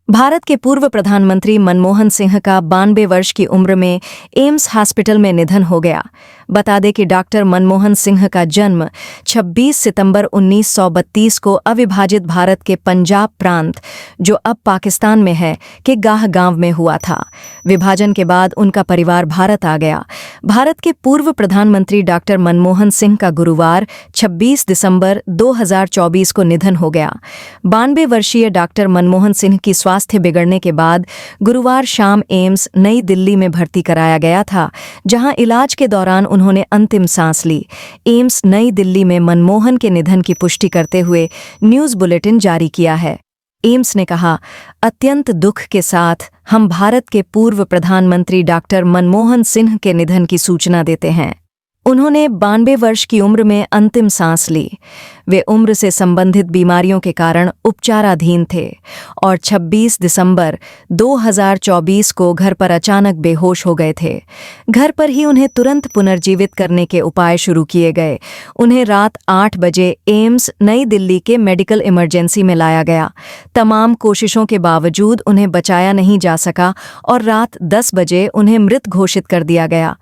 भारत के पूर्व प्रधानमंत्री मनमोहन सिंह का 92 वर्ष की उम्र में एम्स हॉस्पिटल में निधन हो गया। बता दें कि डॉक्टर मनमोहन सिंह का जन्म 26 सितंबर 1932 को अविभाजित भारत के पंजाब प्रांत, जो अब पाकिस्तान में है, के गाह गांव में हुआ था। विभाजन के बाद उनका परिवार भारत आ गया। भारत के पूर्व प्रधानमंत्री डॉक्टर मनमोहन सिंह का गुरुवार 26 दिसंबर 2024 को निधन हो गया। 92 वर्षीय डॉक्टर मनमोहन सिंह की स्वास्थ्य बिगड़ने के बाद गुरुवार शाम एम्स नई दिल्ली में भर्ती कराया गया था, जहां इलाज के दौरान उन्होंने अंतिम सांस ली। एम्स नई दिल्ली में मनमोहन के निधन की पुष्टि करते हुए न्यूज़ बुलेटिन जारी किया है। एम्स ने कहा, अत्यंत दुख के साथ हम भारत के पूर्व प्रधानमंत्री डॉक्टर मनमोहन सिंह के निधन की सूचना देते हैं। उन्होंने 92 वर्ष की उम्र में अंतिम सांस ली। वे उम्र से संबंधित बीमारियों के कारण उपचाराधीन थे और 26 दिसंबर 2024 को घर पर अचानक बेहोश हो गए थे। घर पर ही उन्हें तुरंत पुनर्जीवित करने के उपाय शुरू किए गए। उन्हें रात 8 बजे एम्स नई दिल्ली के मेडिकल इमरजेंसी में लाया गया। तमाम कोशिशों के बावजूद उन्हें बचाया नहीं जा सका और रात 10 बजे उन्हें मृत घोषित कर दिया गया।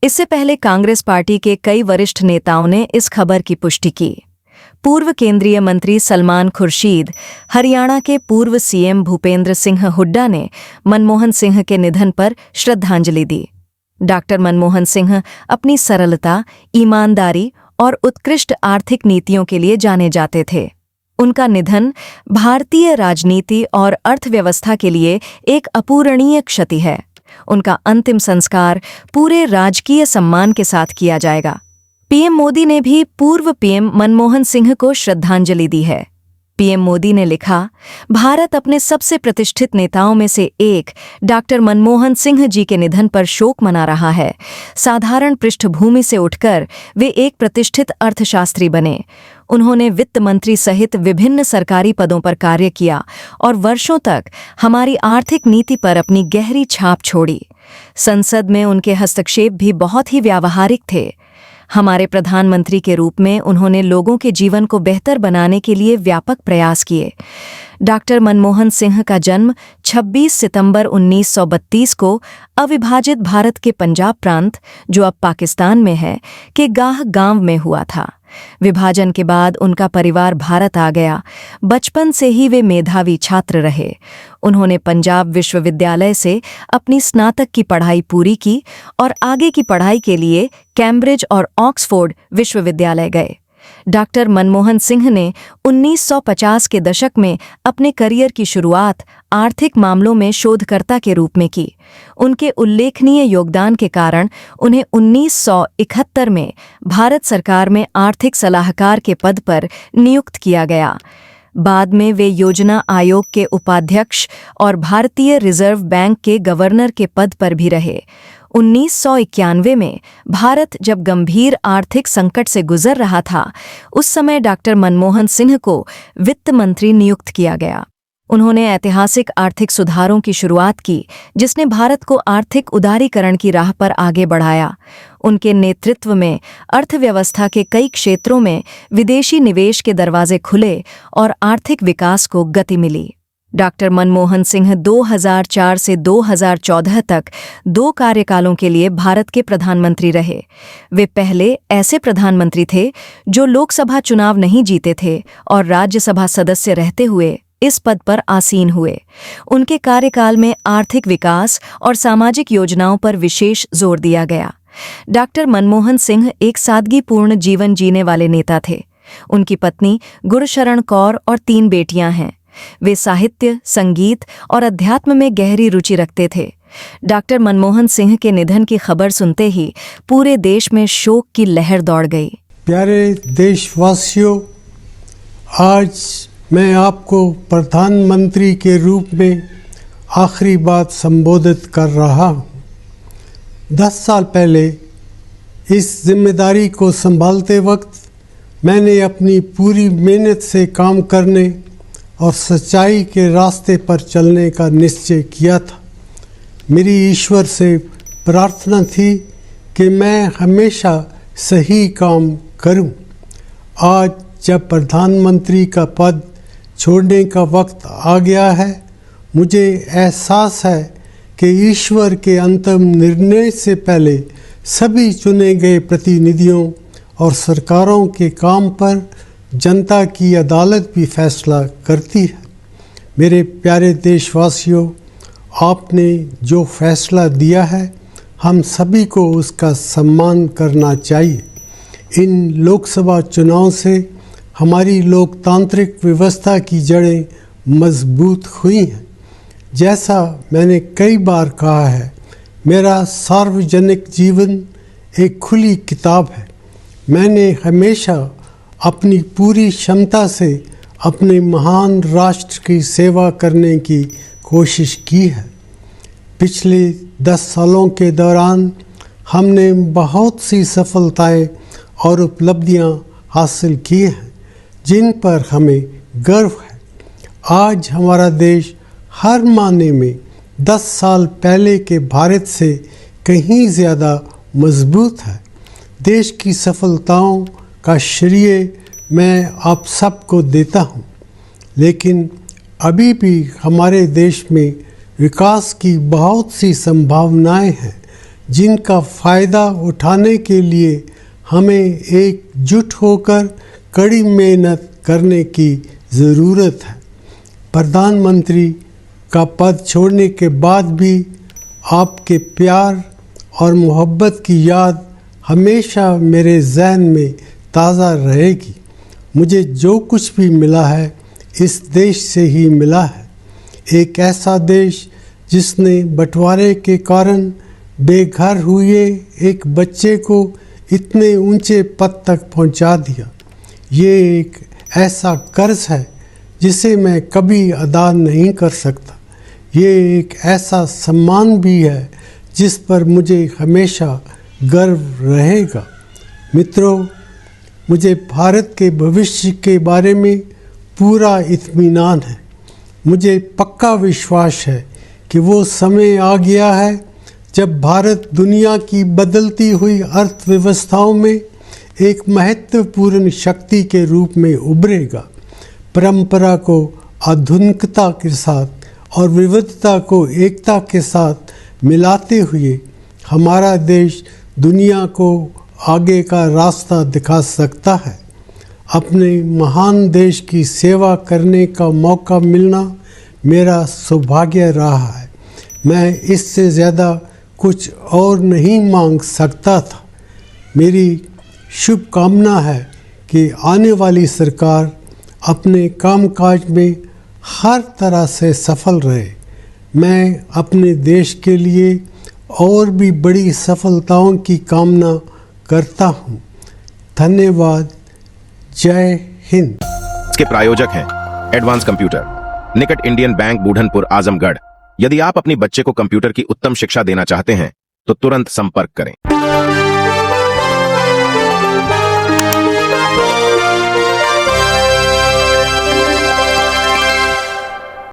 इससे पहले कांग्रेस पार्टी के कई वरिष्ठ नेताओं ने इस खबर की पुष्टि की। पूर्व केंद्रीय मंत्री सलमान खुर्शीद, हरियाणा के पूर्व सीएम भूपेंद्र सिंह हुड्डा ने मनमोहन सिंह के निधन पर श्रद्धांजलि दी। डॉक्टर मनमोहन सिंह अपनी सरलता, ईमानदारी और उत्कृष्ट आर्थिक नीतियों के लिए जाने जाते थे। उनका निधन भारतीय राजनीति और अर्थव्यवस्था के लिए एक अपूरणीय क्षति है। उनका अंतिम संस्कार पूरे राजकीय सम्मान के साथ किया जाएगा। पीएम मोदी ने भी पूर्व पीएम मनमोहन सिंह को श्रद्धांजलि दी है। पीएम मोदी ने लिखा, भारत अपने सबसे प्रतिष्ठित नेताओं में से एक डॉक्टर मनमोहन सिंह जी के निधन पर शोक मना रहा है। साधारण पृष्ठभूमि से उठकर वे एक प्रतिष्ठित अर्थशास्त्री बने। उन्होंने वित्त मंत्री सहित विभिन्न सरकारी पदों पर कार्य किया और वर्षों तक हमारी आर्थिक नीति पर अपनी गहरी छाप छोड़ी। संसद में उनके हस्तक्षेप भी बहुत ही व्यावहारिक थे। हमारे प्रधानमंत्री के रूप में उन्होंने लोगों के जीवन को बेहतर बनाने के लिए व्यापक प्रयास किए। डॉक्टर मनमोहन सिंह का जन्म 26 सितंबर 1932 को अविभाजित भारत के पंजाब प्रांत, जो अब पाकिस्तान में है, के गाह गांव में हुआ था। विभाजन के बाद उनका परिवार भारत आ गया। बचपन से ही वे मेधावी छात्र रहे। उन्होंने पंजाब विश्वविद्यालय से अपनी स्नातक की पढ़ाई पूरी की और आगे की पढ़ाई के लिए कैम्ब्रिज और ऑक्सफोर्ड विश्वविद्यालय गए। डॉक्टर मनमोहन सिंह ने 1950 के दशक में अपने करियर की शुरुआत आर्थिक मामलों में शोधकर्ता के रूप में की। उनके उल्लेखनीय योगदान के कारण उन्हें 1971 में भारत सरकार में आर्थिक सलाहकार के पद पर नियुक्त किया गया। बाद में वे योजना आयोग के उपाध्यक्ष और भारतीय रिजर्व बैंक के गवर्नर के पद पर भी रहे। 1991 में भारत जब गंभीर आर्थिक संकट से गुजर रहा था, उस समय डॉक्टर मनमोहन सिंह को वित्त मंत्री नियुक्त किया गया। उन्होंने ऐतिहासिक आर्थिक सुधारों की शुरुआत की, जिसने भारत को आर्थिक उदारीकरण की राह पर आगे बढ़ाया। उनके नेतृत्व में अर्थव्यवस्था के कई क्षेत्रों में विदेशी निवेश के दरवाजे खुले और आर्थिक विकास को गति मिली। डॉक्टर मनमोहन सिंह 2004 से 2014 तक 2 कार्यकालों के लिए भारत के प्रधानमंत्री रहे। वे पहले ऐसे प्रधानमंत्री थे जो लोकसभा चुनाव नहीं जीते थे और राज्यसभा सदस्य रहते हुए इस पद पर आसीन हुए। उनके कार्यकाल में आर्थिक विकास और सामाजिक योजनाओं पर विशेष जोर दिया गया। डॉक्टर मनमोहन सिंह एक सादगीपूर्ण जीवन जीने वाले नेता थे। उनकी पत्नी गुरशरण कौर और 3 बेटियां हैं। वे साहित्य, संगीत और अध्यात्म में गहरी रुचि रखते थे। डॉक्टर मनमोहन सिंह के निधन की खबर सुनते ही पूरे देश में शोक की लहर दौड़ गई। प्यारे देशवासियों, आज मैं आपको प्रधानमंत्री के रूप में आखिरी बात संबोधित कर रहा हूँ। 10 साल पहले इस जिम्मेदारी को संभालते वक्त मैंने अपनी पूरी मेहनत से काम करने और सच्चाई के रास्ते पर चलने का निश्चय किया था। मेरी ईश्वर से प्रार्थना थी कि मैं हमेशा सही काम करूं। आज जब प्रधानमंत्री का पद छोड़ने का वक्त आ गया है, मुझे एहसास है कि ईश्वर के अंतिम निर्णय से पहले सभी चुने गए प्रतिनिधियों और सरकारों के काम पर जनता की अदालत भी फैसला करती है। मेरे प्यारे देशवासियों, आपने जो फैसला दिया है हम सभी को उसका सम्मान करना चाहिए। इन लोकसभा चुनाव से हमारी लोकतांत्रिक व्यवस्था की जड़ें मजबूत हुई हैं। जैसा मैंने कई बार कहा है, मेरा सार्वजनिक जीवन एक खुली किताब है। मैंने हमेशा अपनी पूरी क्षमता से अपने महान राष्ट्र की सेवा करने की कोशिश की है। पिछले 10 सालों के दौरान हमने बहुत सी सफलताएं और उपलब्धियां हासिल की हैं जिन पर हमें गर्व है। आज हमारा देश हर मायने में 10 साल पहले के भारत से कहीं ज़्यादा मजबूत है। देश की सफलताओं का श्रेय मैं आप सबको देता हूँ, लेकिन अभी भी हमारे देश में विकास की बहुत सी संभावनाएं हैं जिनका फ़ायदा उठाने के लिए हमें एकजुट होकर कड़ी मेहनत करने की ज़रूरत है। प्रधानमंत्री का पद छोड़ने के बाद भी आपके प्यार और मोहब्बत की याद हमेशा मेरे जहन में ताज़ा रहेगी। मुझे जो कुछ भी मिला है इस देश से ही मिला है। एक ऐसा देश जिसने बंटवारे के कारण बेघर हुए एक बच्चे को इतने ऊंचे पद तक पहुंचा दिया। ये एक ऐसा कर्ज है जिसे मैं कभी अदा नहीं कर सकता। ये एक ऐसा सम्मान भी है जिस पर मुझे हमेशा गर्व रहेगा। मित्रों, मुझे भारत के भविष्य के बारे में पूरा इत्मीनान है। मुझे पक्का विश्वास है कि वो समय आ गया है जब भारत दुनिया की बदलती हुई अर्थव्यवस्थाओं में एक महत्वपूर्ण शक्ति के रूप में उभरेगा। परंपरा को आधुनिकता के साथ और विविधता को एकता के साथ मिलाते हुए हमारा देश दुनिया को आगे का रास्ता दिखा सकता है। अपने महान देश की सेवा करने का मौका मिलना मेरा सौभाग्य रहा है। मैं इससे ज़्यादा कुछ और नहीं मांग सकता था। मेरी शुभकामना है कि आने वाली सरकार अपने कामकाज में हर तरह से सफल रहे। मैं अपने देश के लिए और भी बड़ी सफलताओं की कामना करता हूँ। धन्यवाद। जय हिंद। इसके प्रायोजक हैं एडवांस कंप्यूटर, निकट इंडियन बैंक, बूढ़नपुर, आजमगढ़। यदि आप अपनी बच्चे को कंप्यूटर की उत्तम शिक्षा देना चाहते हैं तो तुरंत संपर्क करें।